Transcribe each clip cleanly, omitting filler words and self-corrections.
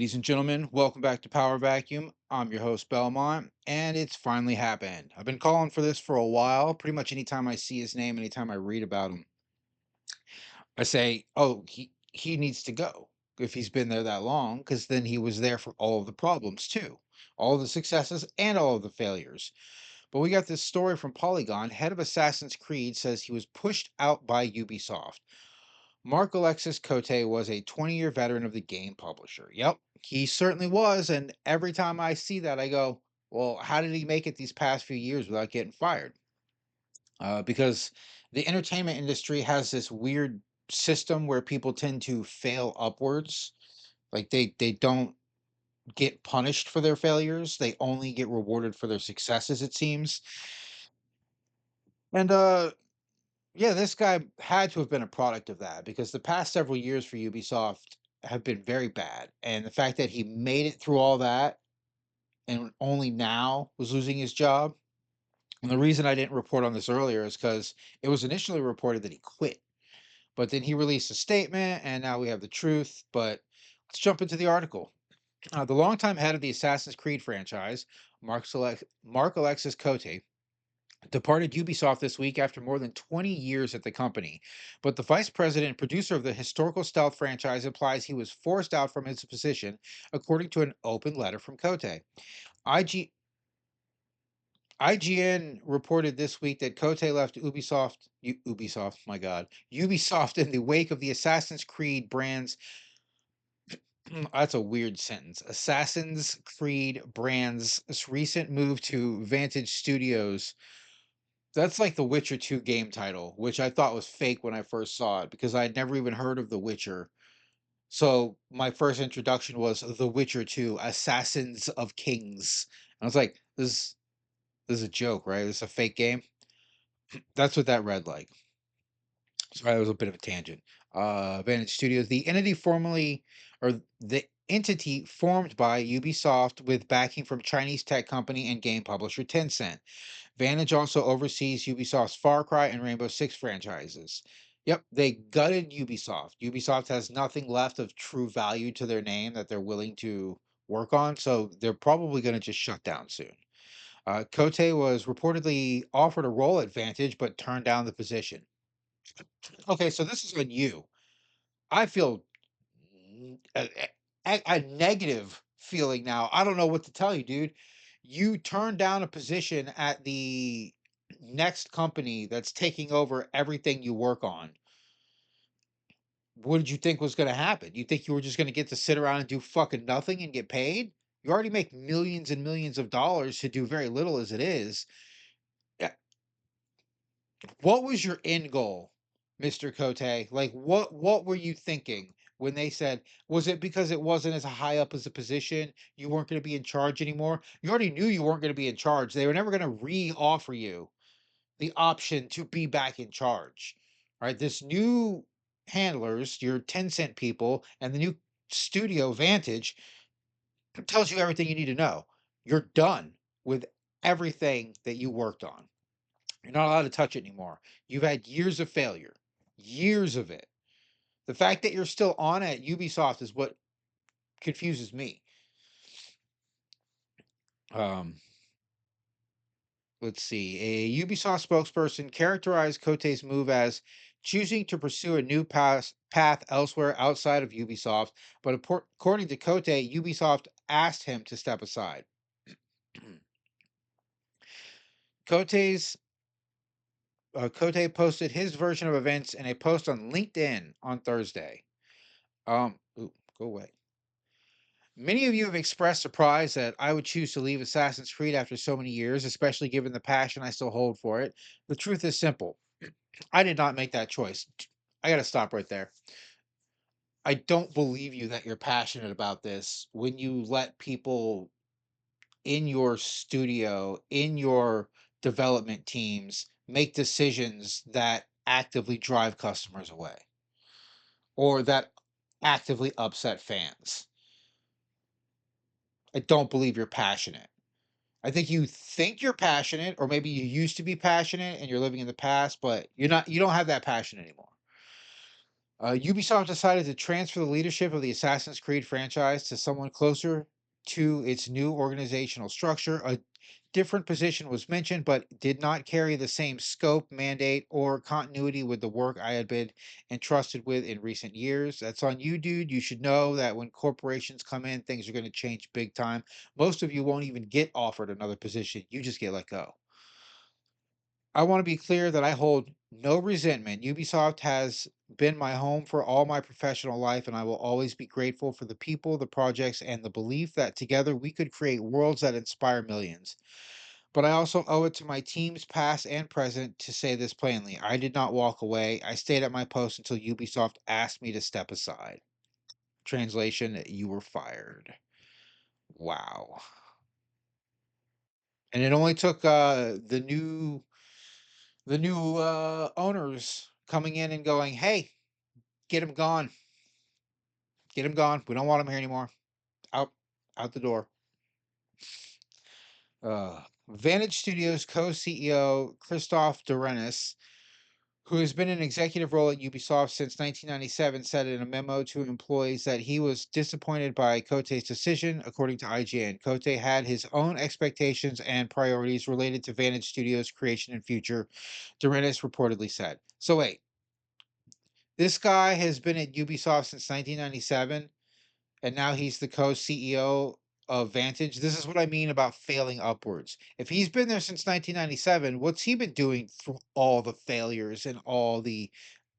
Ladies and gentlemen, welcome back to Power Vacuum. I'm your host, Belmont, and it's finally happened. I've been calling for this for a while. Pretty much anytime I see his name, anytime I read about him, I say, oh, he needs to go if he's been there that long, because then he was there for all of the problems too, all of the successes and all of the failures. But we got this story from Polygon. Head of Assassin's Creed says he was pushed out by Ubisoft. Marc-Alexis Cote was a 20-year veteran of the game publisher. Yep, he certainly was. And every time I see that, I go, well, how did he make it these past few years without getting fired? Because the entertainment industry has this weird system where people tend to fail upwards. Like they don't get punished for their failures. They only get rewarded for their successes, it seems. And yeah, this guy had to have been a product of that because the past several years for Ubisoft have been very bad. And the fact that he made it through all that and only now was losing his job. And the reason I didn't report on this earlier is because it was initially reported that he quit, but then he released a statement and now we have the truth. But let's jump into the article. The longtime head of the Assassin's Creed franchise, Mark Alexis Cote, departed Ubisoft this week after more than 20 years at the company. But the vice president and producer of the historical stealth franchise implies he was forced out from his position, according to an open letter from Cote. IG, IGN reported this week that Cote left Ubisoft, my God, Ubisoft in the wake of the Assassin's Creed brand's, that's a weird sentence, Assassin's Creed brand's recent move to Vantage Studios. That's like the Witcher 2 game title, which I thought was fake when I first saw it because I had never even heard of The Witcher. So my first introduction was The Witcher 2, Assassins of Kings. And I was like, this is a joke, right? This is a fake game. That's what that read like. Sorry, that was a bit of a tangent. Vantage Studios, the entity formed by Ubisoft with backing from Chinese tech company and game publisher Tencent. Vantage also oversees Ubisoft's Far Cry and Rainbow Six franchises. Yep, they gutted Ubisoft. Ubisoft has nothing left of true value to their name that they're willing to work on, so they're probably going to just shut down soon. Cote was reportedly offered a role at Vantage, but turned down the position. Okay, so this is on you. I feel a negative feeling now. I don't know what to tell you, dude. You turned down a position at the next company that's taking over everything you work on. What did you think was going to happen? You think you were just going to get to sit around and do fucking nothing and get paid? You already make millions and millions of dollars to do very little as it is. Yeah. What was your end goal, Mr. Cote? Like what were you thinking when they said, was it because it wasn't as high up as a position, you weren't going to be in charge anymore? You already knew you weren't going to be in charge. They were never going to re-offer you the option to be back in charge. Right? This new handlers, your Tencent people, and the new studio Vantage tells you everything you need to know. You're done with everything that you worked on. You're not allowed to touch it anymore. You've had years of failure, years of it. The fact that you're still on at Ubisoft is what confuses me. Um, let's see. A Ubisoft spokesperson characterized Cote's move as choosing to pursue a new path elsewhere outside of Ubisoft, but according to Cote, Ubisoft asked him to step aside. Cote's Cote posted his version of events in a post on LinkedIn on Thursday. Go away. Many of you have expressed surprise that I would choose to leave Assassin's Creed after so many years, especially given the passion I still hold for it. The truth is simple. I did not make that choice. I got to stop right there. I don't believe you that you're passionate about this when you let people in your studio, in your development teams, make decisions that actively drive customers away or that actively upset fans. I don't believe you're passionate. I think you're passionate, or maybe you used to be passionate and you're living in the past, but you don't have that passion anymore. Ubisoft decided to transfer the leadership of the Assassin's Creed franchise to someone closer to its new organizational structure. A different position was mentioned, but did not carry the same scope, mandate, or continuity with the work I had been entrusted with in recent years. That's on you, dude. You should know that when corporations come in, things are going to change big time. Most of you won't even get offered another position, you just get let go. I want to be clear that I hold no resentment. Ubisoft has been my home for all my professional life, and I will always be grateful for the people, the projects, and the belief that together we could create worlds that inspire millions. But I also owe it to my teams, past and present, to say this plainly. I did not walk away. I stayed at my post until Ubisoft asked me to step aside. Translation, you were fired. Wow. And it only took the new owners coming in and going, "Hey, get him gone. Get him gone. We don't want him here anymore. Out, out the door." Vantage Studios co-CEO Christophe Dorenis, who has been in an executive role at Ubisoft since 1997, said in a memo to employees that he was disappointed by Cote's decision. According to IGN, Cote had his own expectations and priorities related to Vantage Studios' creation and future, Dorenis reportedly said. So wait, this guy has been at Ubisoft since 1997, and now he's the co-CEO of Vantage. This is what I mean about failing upwards. If he's been there since 1997, what's he been doing through all the failures and all the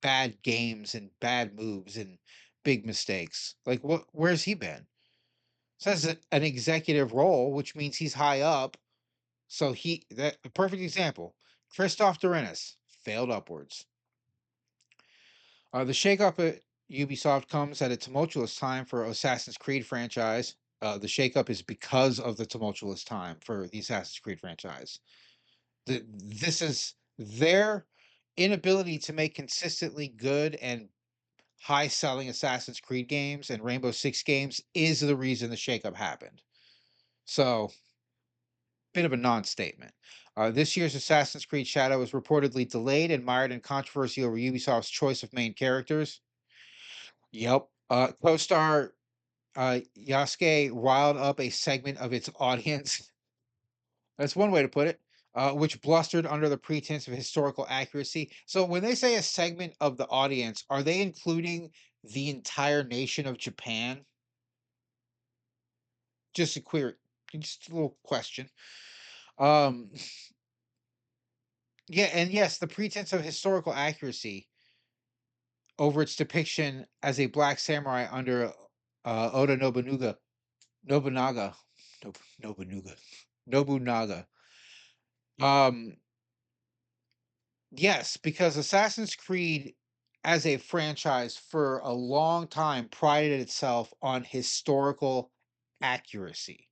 bad games and bad moves and big mistakes? Like, what? Where's he been? Says an executive role, which means he's high up. So that a perfect example. Christoph Dorenis failed upwards. The shakeup at Ubisoft comes at a tumultuous time for Assassin's Creed franchise. The shakeup is because of the tumultuous time for the Assassin's Creed franchise. This is their inability to make consistently good and high selling Assassin's Creed games and Rainbow Six games is the reason the shakeup happened. So, bit of a non statement. This year's Assassin's Creed Shadow was reportedly delayed and mired in controversy over Ubisoft's choice of main characters. Yep. Co-star Yasuke riled up a segment of its audience. That's one way to put it. Which blustered under the pretense of historical accuracy. So when they say a segment of the audience, are they including the entire nation of Japan? Just a queer, just a little question. Um, yeah, and yes, the pretense of historical accuracy over its depiction as a black samurai under Oda Nobunaga. Nobunaga. Nobunaga. Nobunaga. Um, yes, because Assassin's Creed as a franchise for a long time prided itself on historical accuracy.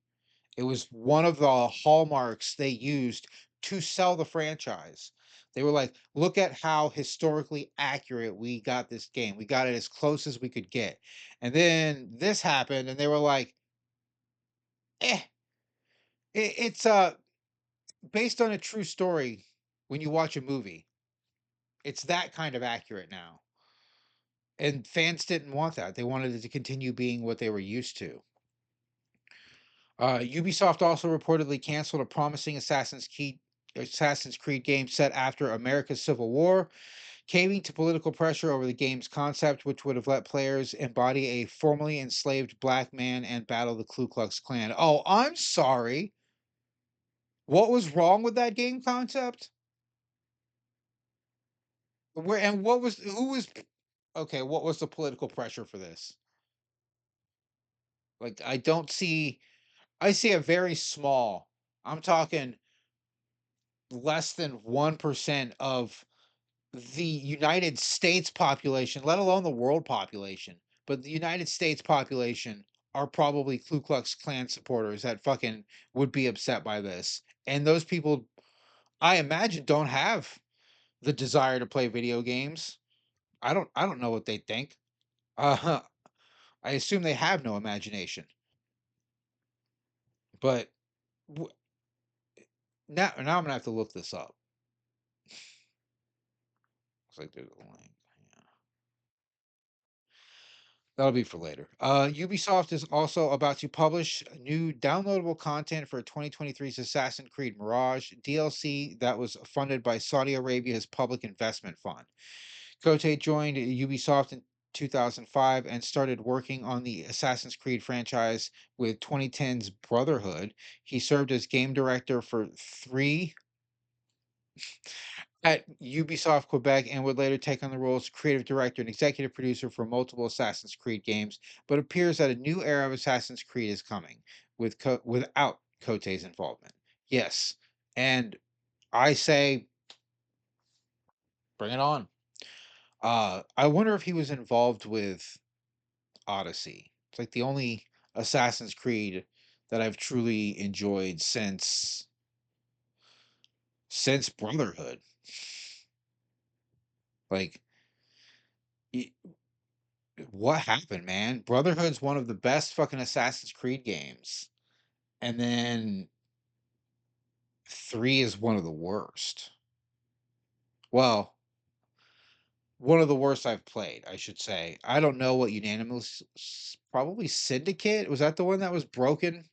It was one of the hallmarks they used to sell the franchise. They were like, look at how historically accurate we got this game. We got it as close as we could get. And then this happened, and they were like, eh, it's based on a true story when you watch a movie. It's that kind of accurate now. And fans didn't want that. They wanted it to continue being what they were used to. Ubisoft also reportedly canceled a promising Assassin's Creed game set after America's Civil War, caving to political pressure over the game's concept, which would have let players embody a formerly enslaved black man and battle the Ku Klux Klan. Oh, I'm sorry. What was wrong with that game concept? Where and what was who was okay, what was the political pressure for this? Like I see a very small, I'm talking less than 1% of the United States population, let alone the world population, but the United States population are probably Ku Klux Klan supporters that fucking would be upset by this. And those people, I imagine, don't have the desire to play video games. I don't know what they think. Uh, I assume they have no imagination. But w- now I'm gonna have to look this up. Looks like there's a link. Yeah. That'll be for later. Ubisoft is also about to publish new downloadable content for 2023's Assassin's Creed Mirage DLC that was funded by Saudi Arabia's Public Investment Fund. Cote joined Ubisoft in 2005 and started working on the Assassin's Creed franchise with 2010's Brotherhood. He served as game director for three at Ubisoft Quebec and would later take on the roles of creative director and executive producer for multiple Assassin's Creed games, but appears that a new era of Assassin's Creed is coming without Cote's involvement. Yes, and I say bring it on. I wonder if he was involved with Odyssey. It's like the only Assassin's Creed that I've truly enjoyed since Brotherhood. Like, what happened, man? Brotherhood's one of the best fucking Assassin's Creed games, and then 3 is one of the worst. Well, one of the worst I've played, I should say. I don't know what unanimous, probably Syndicate. Was that the one that was broken?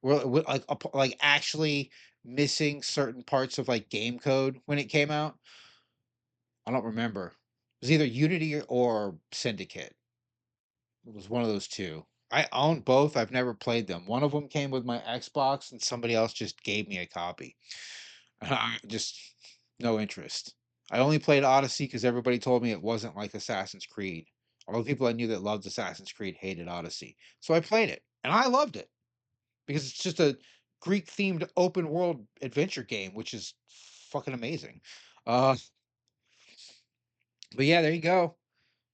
Well, like like actually missing certain parts of like game code when it came out. I don't remember. It was either Unity or Syndicate. It was one of those two. I own both. I've never played them. One of them came with my Xbox, and somebody else just gave me a copy. Just no interest. I only played Odyssey because everybody told me it wasn't like Assassin's Creed. All the people I knew that loved Assassin's Creed hated Odyssey. So I played it, and I loved it because it's just a Greek themed open world adventure game, which is fucking amazing. Uh, but yeah, there you go.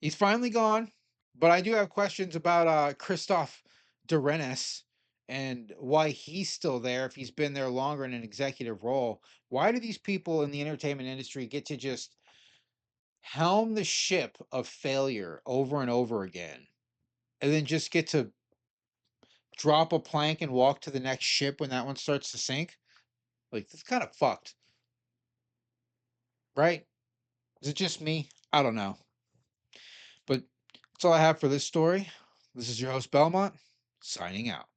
He's finally gone, but I do have questions about Christoph Dorenes and why he's still there if he's been there longer in an executive role. Why do these people in the entertainment industry get to just helm the ship of failure over and over again and then just get to drop a plank and walk to the next ship when that one starts to sink? Like, that's kind of fucked, right? Is it just me? I don't know. But that's all I have for this story. This is your host, Belmont, signing out.